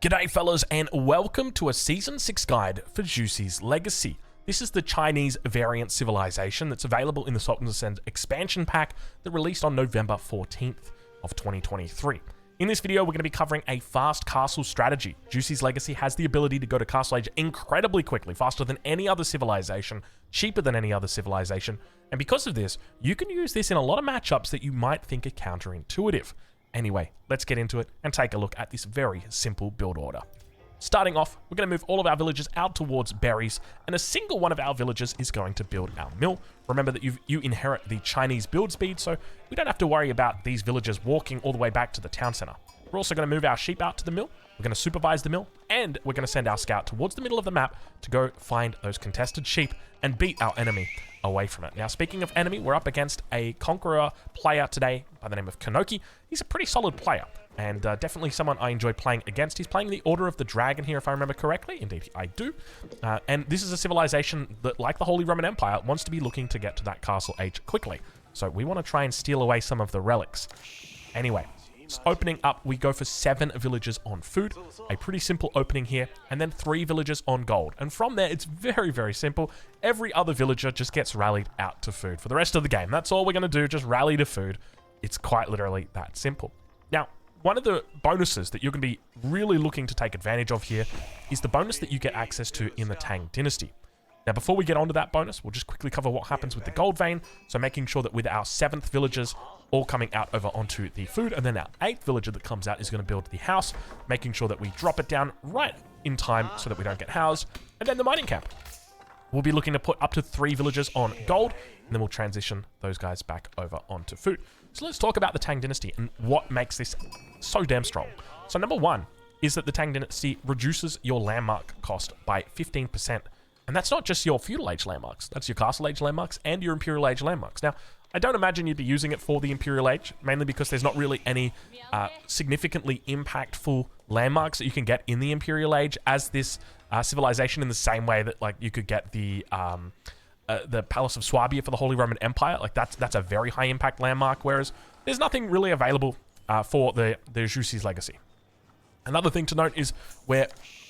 G'day fellas, and welcome to a Season 6 guide for Zhu Xi's Legacy. This is the Chinese variant civilization that's available in the Sultanate expansion pack that released on November 14th of 2023. In this video, we're going to be covering a fast castle strategy. Zhu Xi's Legacy has the ability to go to Castle Age incredibly quickly, faster than any other civilization, cheaper than any other civilization, and because of this, you can use this in a lot of matchups that you might think are counterintuitive. Anyway, let's get into it and take a look at this very simple build order. Starting off, we're going to move all of our villagers out towards berries, and a single one of our villagers is going to build our mill. Remember that you inherit the Chinese build speed, so we don't have to worry about these villagers walking all the way back to the town center. We're also going to move our sheep out to the mill, we're going to supervise the mill, and we're going to send our scout towards the middle of the map to go find those contested sheep and beat our enemy away from it. Now, speaking of enemy, we're up against a Conqueror player today by the name of Kanoki. He's a pretty solid player, and definitely someone I enjoy playing against. He's playing the Order of the Dragon here, if I remember correctly. Indeed, I do. And this is a civilization that, like the Holy Roman Empire, wants to be looking to get to that castle age quickly. So we want to try and steal away some of the relics. Anyway, opening up, we go for 7 villagers on food, a pretty simple opening here, and then 3 villagers on gold. And from there, it's very, very simple. Every other villager just gets rallied out to food for the rest of the game. That's all we're going to do, just rally to food. It's quite literally that simple. Now, one of the bonuses that you're going to be really looking to take advantage of here is the bonus that you get access to in the Tang Dynasty. Now, before we get onto that bonus, we'll just quickly cover what happens with the gold vein. So making sure that with our 7th villagers all coming out over onto the food, and then our 8th villager that comes out is going to build the house, making sure that we drop it down right in time so that we don't get housed, and then the mining camp. We'll be looking to put up to 3 villagers on gold, and then we'll transition those guys back over onto food. So let's talk about the Tang Dynasty and what makes this so damn strong. So number 1 is that the Tang Dynasty reduces your landmark cost by 15%. And that's not just your feudal age landmarks, that's your castle age landmarks and your imperial age landmarks. Now, I don't imagine you'd be using it for the imperial age, mainly because there's not really any significantly impactful landmarks that you can get in the imperial age as this civilization, in the same way that like you could get the Palace of Swabia for the Holy Roman Empire. Like that's a very high impact landmark, whereas there's nothing really available for the Zhu Xi's Legacy. Another thing to note is we're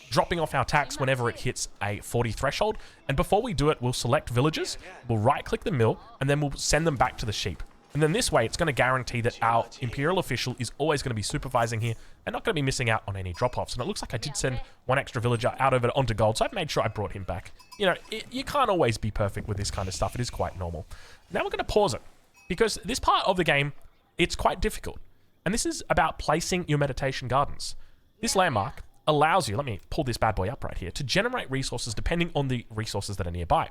dropping off our tax whenever it hits a 40 threshold, and before we do it, we'll select villagers, we'll right-click the mill, and then we'll send them back to the sheep. And then this way, it's going to guarantee that our imperial official is always going to be supervising here and not going to be missing out on any drop-offs. And it looks like I did send one extra villager out over onto gold, so I've made sure I brought him back. You know, you can't always be perfect with this kind of stuff. It is quite normal. Now we're going to pause it, because this part of the game, it's quite difficult. And this is about placing your meditation gardens. This landmark allows you, let me pull this bad boy up right here, to generate resources depending on the resources that are nearby.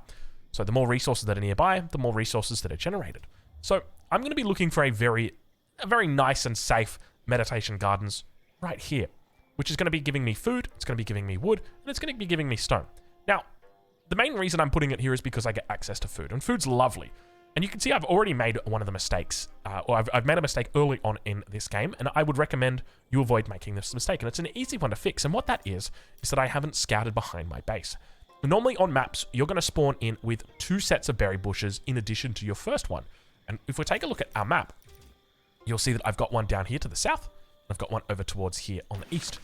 So the more resources that are nearby, the more resources that are generated. So I'm going to be looking for a very nice and safe meditation gardens right here, which is going to be giving me food, it's going to be giving me wood, and it's going to be giving me stone. Now, the main reason I'm putting it here is because I get access to food, and food's lovely. And you can see I've already made one of the mistakes, or I've made a mistake early on in this game, and I would recommend you avoid making this mistake. And it's an easy one to fix, and what that is that I haven't scouted behind my base. Normally on maps, you're going to spawn in with 2 sets of berry bushes in addition to your first one. And if we take a look at our map, you'll see that I've got one down here to the south, and I've got one over towards here on the east.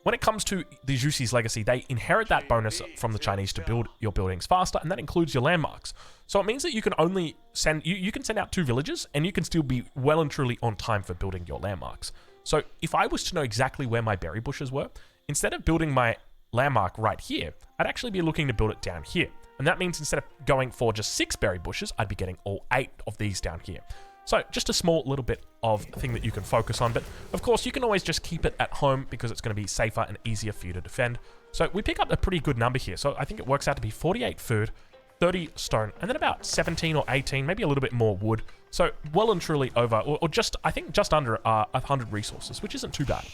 When it comes to the Zhu Xi's Legacy, they inherit that bonus from the Chinese to build your buildings faster, and that includes your landmarks. So it means that you can only send, you can send out 2 villagers, and you can still be well and truly on time for building your landmarks. So if I was to know exactly where my berry bushes were, instead of building my landmark right here, I'd actually be looking to build it down here. And that means instead of going for just 6 berry bushes, I'd be getting all 8 of these down here. So just a small little bit of thing that you can focus on, but of course you can always just keep it at home because it's going to be safer and easier for you to defend. So we pick up a pretty good number here. So I think it works out to be 48 food, 30 stone, and then about 17 or 18, maybe a little bit more wood. So well and truly over, or just, I think just under 100 resources, which isn't too bad.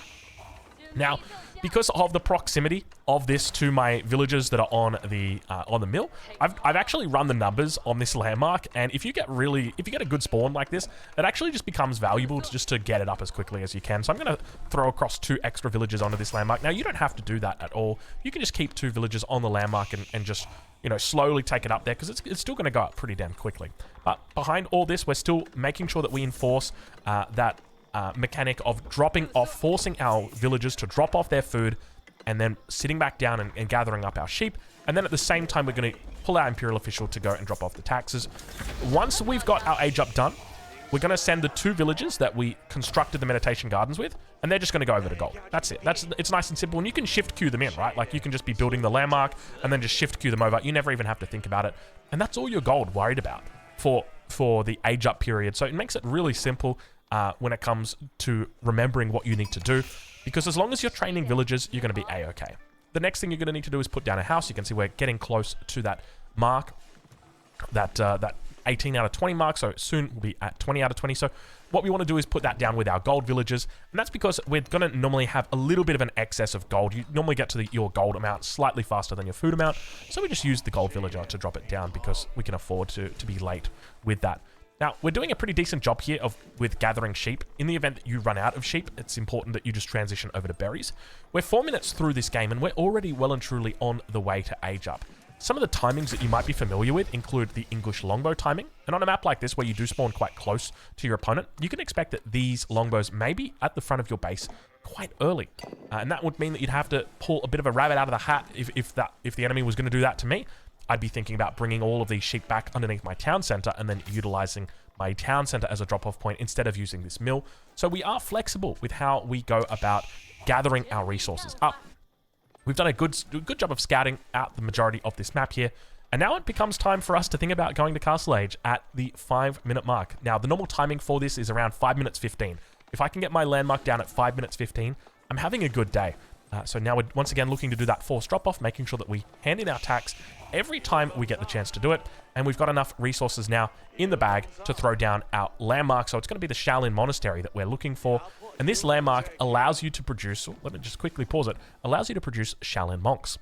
Now, because of the proximity of this to my villagers that are on the mill, I've actually run the numbers on this landmark, and if you get a good spawn like this, it actually just becomes valuable to get it up as quickly as you can. So I'm going to throw across 2 extra villagers onto this landmark. Now, you don't have to do that at all. You can just keep 2 villagers on the landmark and just, you know, slowly take it up there, because it's still going to go up pretty damn quickly. But behind all this, we're still making sure that we enforce that mechanic of dropping off, forcing our villagers to drop off their food, and then sitting back down and gathering up our sheep. And then at the same time, we're going to pull our imperial official to go and drop off the taxes. Once we've got our age up done, we're going to send the 2 villages that we constructed the meditation gardens with, and they're just going to go over to gold. That's it. It's nice and simple, and you can shift queue them in, right? Like, you can just be building the landmark and then just shift queue them over. You never even have to think about it. And that's all your gold worried about for the age up period. So it makes it really simple when it comes to remembering what you need to do, because as long as you're training villagers, you're going to be A-okay. The next thing you're going to need to do is put down a house. You can see we're getting close to that mark, that 18 out of 20 mark, so soon we'll be at 20 out of 20. So what we want to do is put that down with our gold villagers, and that's because we're going to normally have a little bit of an excess of gold. You normally get to your gold amount slightly faster than your food amount, so we just use the gold villager to drop it down because we can afford to be late with that. Now, we're doing a pretty decent job here with gathering sheep. In the event that you run out of sheep, it's important that you just transition over to berries. We're 4 minutes through this game, and we're already well and truly on the way to age up. Some of the timings that you might be familiar with include the English longbow timing, and on a map like this where you do spawn quite close to your opponent, you can expect that these longbows may be at the front of your base quite early, and that would mean that you'd have to pull a bit of a rabbit out of the hat if the enemy was going to do that to me. I'd be thinking about bringing all of these sheep back underneath my town center and then utilizing my town center as a drop-off point instead of using this mill. So we are flexible with how we go about gathering our resources up. We've done a good job of scouting out the majority of this map here, and now it becomes time for us to think about going to Castle Age at the 5-minute mark. Now, the normal timing for this is around 5 minutes 15. If I can get my landmark down at 5 minutes 15, I'm having a good day. So now we're once again looking to do that forced drop-off, making sure that we hand in our tax every time we get the chance to do it, and we've got enough resources now in the bag to throw down our landmark. So it's going to be the Shaolin Monastery that we're looking for, and this landmark allows you to produce, let me just quickly pause it, allows you to produce Shaolin monks.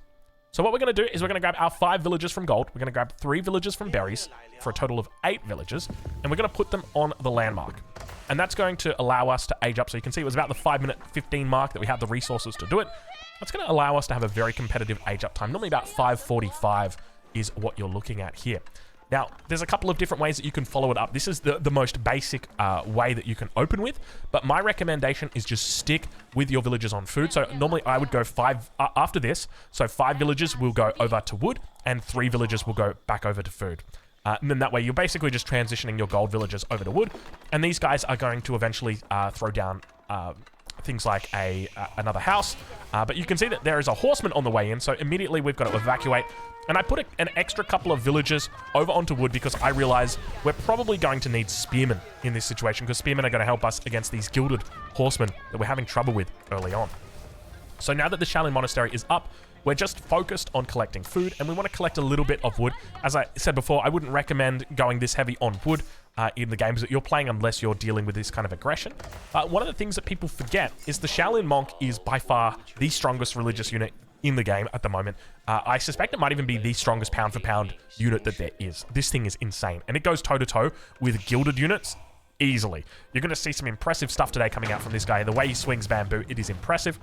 So what we're going to do is we're going to grab our 5 villagers from gold, we're going to grab 3 villagers from berries, for a total of 8 villagers, and we're going to put them on the landmark. And that's going to allow us to age up. So you can see it was about the 5 minute 15 mark that we had the resources to do it. That's going to allow us to have a very competitive age up time. Normally about 5:45 is what you're looking at here. Now, there's a couple of different ways that you can follow it up. This is the most basic way that you can open with, but my recommendation is just stick with your villagers on food. So normally I would go 5 after this. So 5 villagers will go over to wood and 3 villagers will go back over to food. And then that way you're basically just transitioning your gold villagers over to wood, and these guys are going to eventually throw down things like another house. But you can see that there is a horseman on the way in, so immediately we've got to evacuate. And I put an extra couple of villagers over onto wood because I realize we're probably going to need spearmen in this situation, because spearmen are going to help us against these gilded horsemen that we're having trouble with early on. So now that the Shaolin Monastery is up, we're just focused on collecting food, and we want to collect a little bit of wood. As I said before, I wouldn't recommend going this heavy on wood in the games that you're playing unless you're dealing with this kind of aggression. One of the things that people forget is the Shaolin Monk is by far the strongest religious unit in the game at the moment. I suspect it might even be the strongest pound-for-pound unit that there is. This thing is insane, and it goes toe-to-toe with gilded units easily. You're going to see some impressive stuff today coming out from this guy. The way he swings bamboo, it is impressive.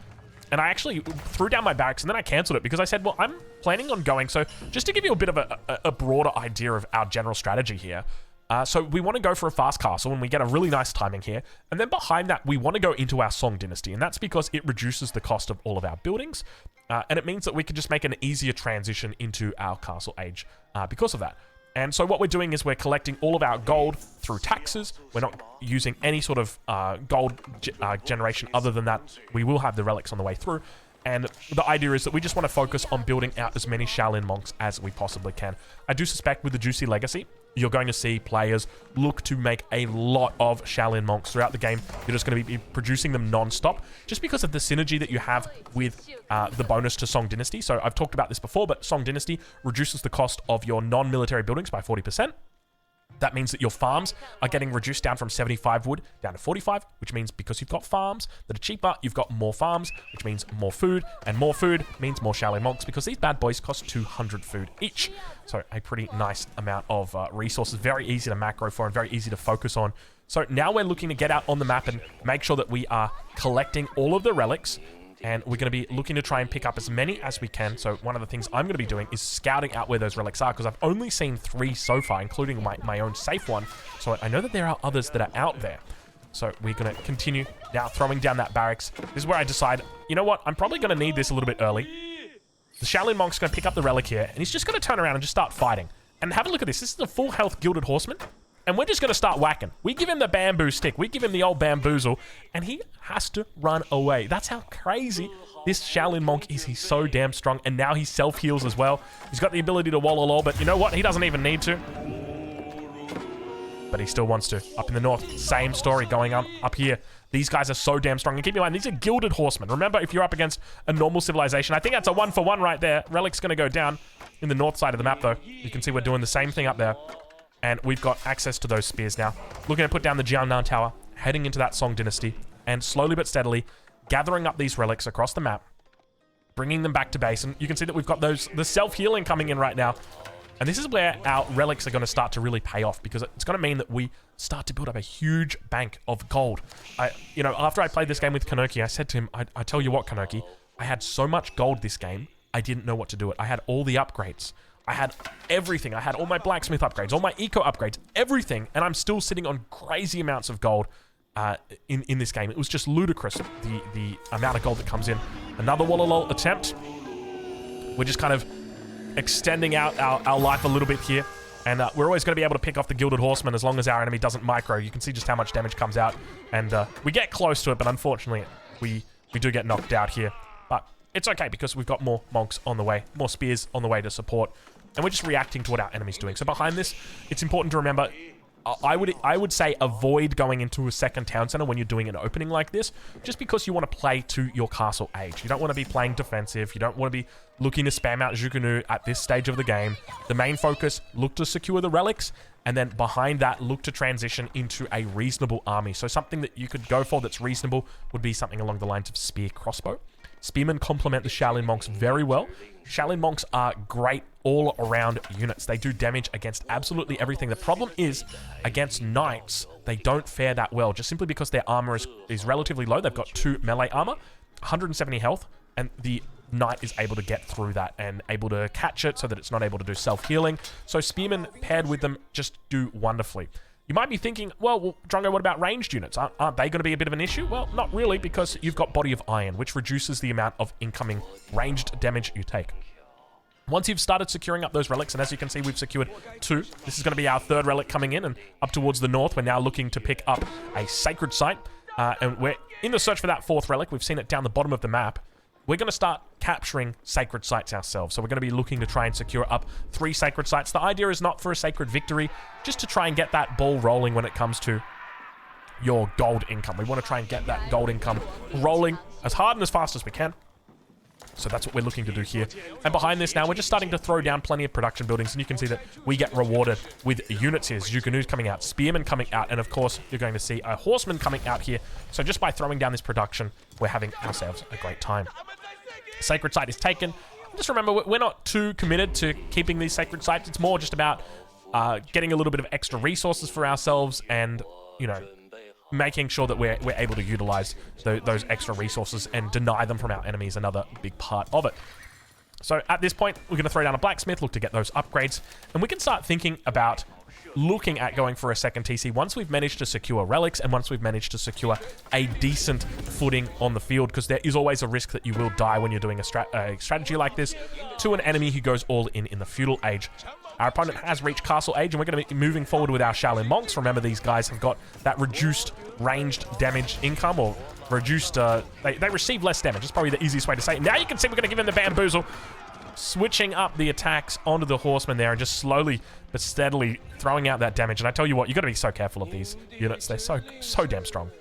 And I actually threw down my barracks and then I cancelled it because I said, well, I'm planning on going. So just to give you a bit of a broader idea of our general strategy here. So we want to go for a fast castle and we get a really nice timing here. And then behind that, we want to go into our Song dynasty. And that's because it reduces the cost of all of our buildings. And it means that we can just make an easier transition into our castle age because of that. And so what we're doing is we're collecting all of our gold through taxes. We're not using any sort of gold generation other than that. We will have the relics on the way through. And the idea is that we just want to focus on building out as many Shaolin monks as we possibly can. I do suspect with the Zhu Xi Legacy, you're going to see players look to make a lot of Shaolin monks throughout the game. You're just going to be producing them non-stop just because of the synergy that you have with the bonus to Song Dynasty. So I've talked about this before, but Song Dynasty reduces the cost of your non-military buildings by 40%. That means that your farms are getting reduced down from 75 wood down to 45, which means because you've got farms that are cheaper, you've got more farms, which means more food, and more food means more Shaolin monks because these bad boys cost 200 food each. So a pretty nice amount of resources, very easy to macro for and very easy to focus on. So now we're looking to get out on the map and make sure that we are collecting all of the relics. And we're going to be looking to try and pick up as many as we can. So one of the things I'm going to be doing is scouting out where those relics are, because I've only seen 3 so far, including my own safe one. So I know that there are others that are out there. So we're going to continue now throwing down that barracks. This is where I decide, you know what? I'm probably going to need this a little bit early. The Shaolin Monk's going to pick up the relic here, and he's just going to turn around and just start fighting. And have a look at this. This is a full health Gilded Horseman, and we're just going to start whacking. We give him the bamboo stick. We give him the old bamboozle, and he has to run away. That's how crazy this Shaolin Monk is. He's so damn strong, and now he self-heals as well. He's got the ability to wall all, but you know what? He doesn't even need to. But he still wants to. Up in the north, same story going on up here. These guys are so damn strong. And keep in mind, these are Gilded Horsemen. Remember, if you're up against a normal civilization, I think that's a 1-for-1 right there. Relic's going to go down in the north side of the map, though. You can see we're doing the same thing up there. And we've got access to those spears now. Looking to put down the Jiangnan Tower, heading into that Song Dynasty, and slowly but steadily gathering up these relics across the map, bringing them back to base. And you can see that we've got the self-healing coming in right now. And this is where our relics are going to start to really pay off, because it's going to mean that we start to build up a huge bank of gold. After I played this game with Kanoki, I said to him, I tell you what, Kanoki, I had so much gold this game, I didn't know what to do with it. I had all the upgrades. I had everything. I had all my blacksmith upgrades, all my eco upgrades, everything. And I'm still sitting on crazy amounts of gold in this game. It was just ludicrous, the amount of gold that comes in. Another Wallalol attempt. We're just kind of extending out our life a little bit here. And we're always going to be able to pick off the Gilded Horseman as long as our enemy doesn't micro. You can see just how much damage comes out. And we get close to it, but unfortunately, we do get knocked out here. But it's okay, because we've got more monks on the way, more spears on the way to support. And we're just reacting to what our enemy's doing. So behind this, it's important to remember, I would say avoid going into a second town center when you're doing an opening like this, just because you want to play to your castle age. You don't want to be playing defensive. You don't want to be looking to spam out Zhukunu at this stage of the game. The main focus, look to secure the relics, and then behind that, look to transition into a reasonable army. So something that you could go for that's reasonable would be something along the lines of spear crossbow. Spearmen complement the Shaolin Monks very well. Shaolin Monks are great all-around units. They do damage against absolutely everything. The problem is, against knights, they don't fare that well, just simply because their armor is relatively low. They've got 2 melee armor, 170 health, and the knight is able to get through that and able to catch it so that it's not able to do self-healing. So spearmen paired with them just do wonderfully. You might be thinking, well, Drongo, what about ranged units? Aren't they going to be a bit of an issue? Well, not really, because you've got Body of Iron, which reduces the amount of incoming ranged damage you take. Once you've started securing up those relics, and as you can see, we've secured 2. This is going to be our 3rd relic coming in, and up towards the north, we're now looking to pick up a sacred site. And we're in the search for that 4th relic. We've seen it down the bottom of the map. We're going to start capturing sacred sites ourselves. So we're going to be looking to try and secure up 3 sacred sites. The idea is not for a sacred victory, just to try and get that ball rolling when it comes to your gold income. We want to try and get that gold income rolling as hard and as fast as we can. So that's what we're looking to do here. And behind this now, we're just starting to throw down plenty of production buildings, and you can see that we get rewarded with units here. Zhuganu's coming out, Spearmen coming out, and of course, you're going to see a Horseman coming out here. So just by throwing down this production, we're having ourselves a great time. Sacred site is taken. Just remember, we're not too committed to keeping these sacred sites. It's more just about getting a little bit of extra resources for ourselves and, you know, making sure that we're able to utilize those extra resources and deny them from our enemies, another big part of it. So at this point, we're going to throw down a Blacksmith, look to get those upgrades, and we can start thinking about looking at going for a second TC once we've managed to secure relics and once we've managed to secure a decent footing on the field, because there is always a risk that you will die when you're doing a strategy like this to an enemy who goes all in the feudal age. Our opponent has reached castle age, and we're going to be moving forward with our Shaolin Monks. Remember, these guys have got that reduced ranged damage income, or reduced, they receive less damage. That's probably the easiest way to say it. Now you can see we're going to give him the bamboozle, switching up the attacks onto the Horsemen there and just slowly but steadily throwing out that damage. And I tell you what, you've got to be so careful of these units. They're so damn strong.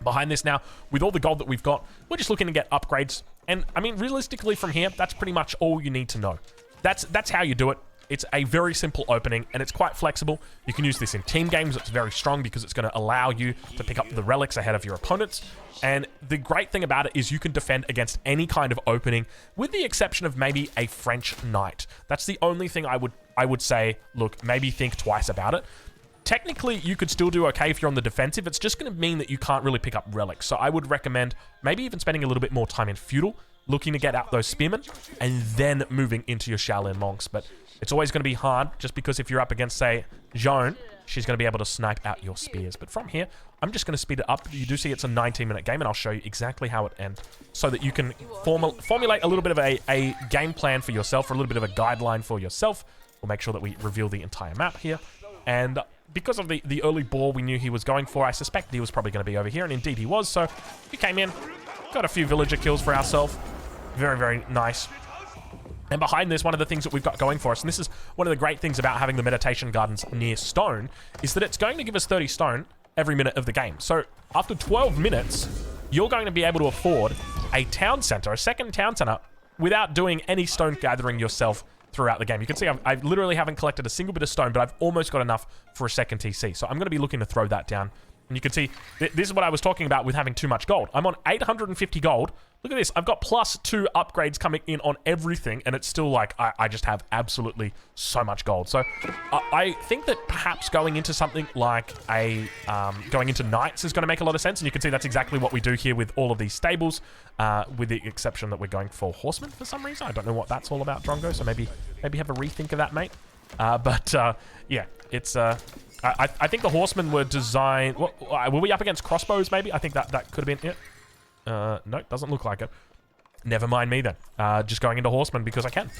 Behind this now, with all the gold that we've got, we're just looking to get upgrades. And, I mean, realistically from here, that's pretty much all you need to know. That's how you do it. It's a very simple opening, and it's quite flexible. You can use this in team games. It's very strong because it's going to allow you to pick up the relics ahead of your opponents. And the great thing about it is you can defend against any kind of opening, with the exception of maybe a French knight. That's the only thing I would say, look, maybe think twice about it. Technically, you could still do okay if you're on the defensive. It's just going to mean that you can't really pick up relics. So I would recommend maybe even spending a little bit more time in feudal, looking to get out those spearmen, and then moving into your Shaolin monks. But it's always going to be hard, just because if you're up against, say, Zhon, she's going to be able to snipe out your spears. But from here, I'm just going to speed it up. You do see it's a 19-minute game, and I'll show you exactly how it ends, so that you can formulate a little bit of a game plan for yourself, or a little bit of a guideline for yourself. We'll make sure that we reveal the entire map here. And because of the early ball we knew he was going for, I suspect he was probably going to be over here, and indeed he was. So we came in, got a few villager kills for ourselves. Very, very nice. And behind this, one of the things that we've got going for us, and this is one of the great things about having the meditation gardens near stone, is that it's going to give us 30 stone every minute of the game. So after 12 minutes, you're going to be able to afford a town center, a second town center, without doing any stone gathering yourself throughout the game. You can see I literally haven't collected a single bit of stone, but I've almost got enough for a second TC. So I'm going to be looking to throw that down. And you can see, this is what I was talking about with having too much gold. I'm on 850 gold. Look at this. I've got +2 upgrades coming in on everything, and it's still like, I just have absolutely so much gold. So I think that perhaps going into something like going into knights is going to make a lot of sense. And you can see that's exactly what we do here with all of these stables, with the exception that we're going for horsemen for some reason. I don't know what that's all about, Drongo. So maybe have a rethink of that, mate. Yeah, it's... I think the horsemen were designed... were we up against crossbows, maybe? I think that could have been it. No, doesn't look like it. Never mind me then. Just going into horsemen because I can.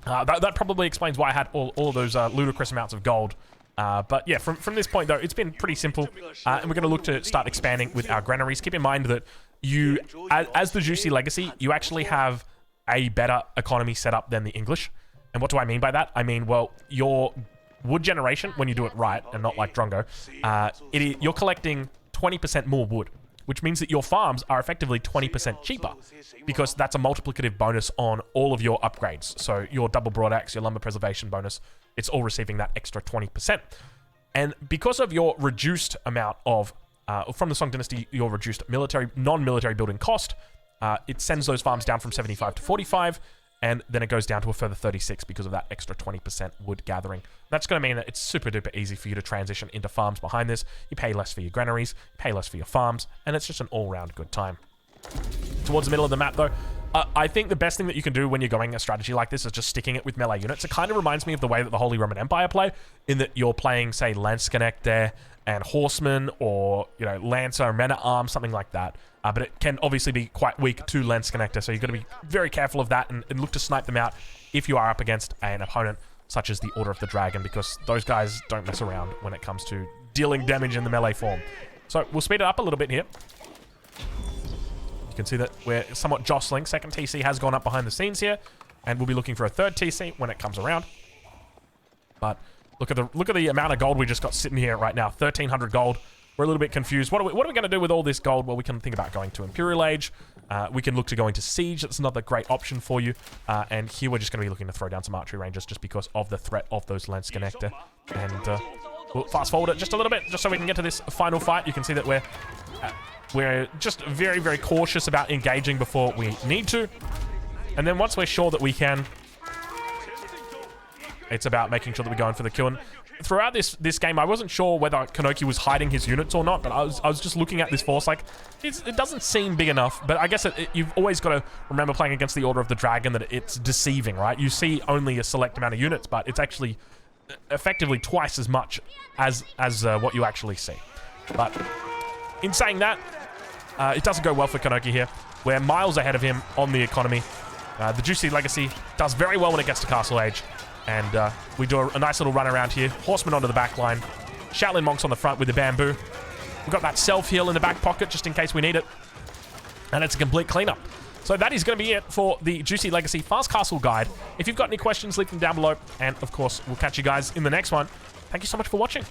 That probably explains why I had all those ludicrous amounts of gold. But yeah, from this point, though, it's been pretty simple. And we're going to look to start expanding with our granaries. Keep in mind that you, as the Zhu Xi Legacy, you actually have a better economy set up than the English. And what do I mean by that? I mean, well, your... wood generation, when you do it right, and not like Drongo, you're collecting 20% more wood, which means that your farms are effectively 20% cheaper, because that's a multiplicative bonus on all of your upgrades. So your double broadaxe, your lumber preservation bonus, it's all receiving that extra 20%. And because of your reduced amount of, from the Song Dynasty, your reduced non-military building cost, it sends those farms down from 75 to 45, and then it goes down to a further 36 because of that extra 20% wood gathering. That's going to mean that it's super duper easy for you to transition into farms behind this. You pay less for your granaries, you pay less for your farms, and it's just an all-round good time. Towards the middle of the map, though, I think the best thing that you can do when you're going a strategy like this is just sticking it with melee units. It kind of reminds me of the way that the Holy Roman Empire play, in that you're playing, say, Landsknecht there, and Horsemen, or, you know, Lancer, Men-at-Arms, something like that. But it can obviously be quite weak to Landsknecht, so you've got to be very careful of that and look to snipe them out if you are up against an opponent such as the Order of the Dragon, because those guys don't mess around when it comes to dealing damage in the melee form. So we'll speed it up a little bit here. You can see that we're somewhat jostling. Second TC has gone up behind the scenes here, and we'll be looking for a third TC when it comes around. But look at the amount of gold we just got sitting here right now. 1,300 gold. We're a little bit confused. What are we going to do with all this gold? Well, we can think about going to Imperial Age. We can look to go into Siege. That's another great option for you. And here we're just going to be looking to throw down some archery rangers just because of the threat of those Landsknecht. And we'll fast forward it just a little bit, just so we can get to this final fight. You can see that we're just very, very cautious about engaging before we need to. And then once we're sure that we can, it's about making sure that we're going for the kill. And throughout this game, I wasn't sure whether Kanoki was hiding his units or not, but I was just looking at this force like, it doesn't seem big enough, but I guess you've always got to remember playing against the Order of the Dragon that it's deceiving, right? You see only a select amount of units, but it's actually effectively twice as much as what you actually see. But in saying that, it doesn't go well for Kanoki here. We're miles ahead of him on the economy. The Zhu Xi Legacy does very well when it gets to Castle Age. And we do a nice little run around here. Horsemen onto the back line. Shaolin monks on the front with the bamboo. We've got that self-heal in the back pocket just in case we need it. And it's a complete cleanup. So that is going to be it for the Zhu Xi Legacy Fast Castle Guide. If you've got any questions, leave them down below. And, of course, we'll catch you guys in the next one. Thank you so much for watching.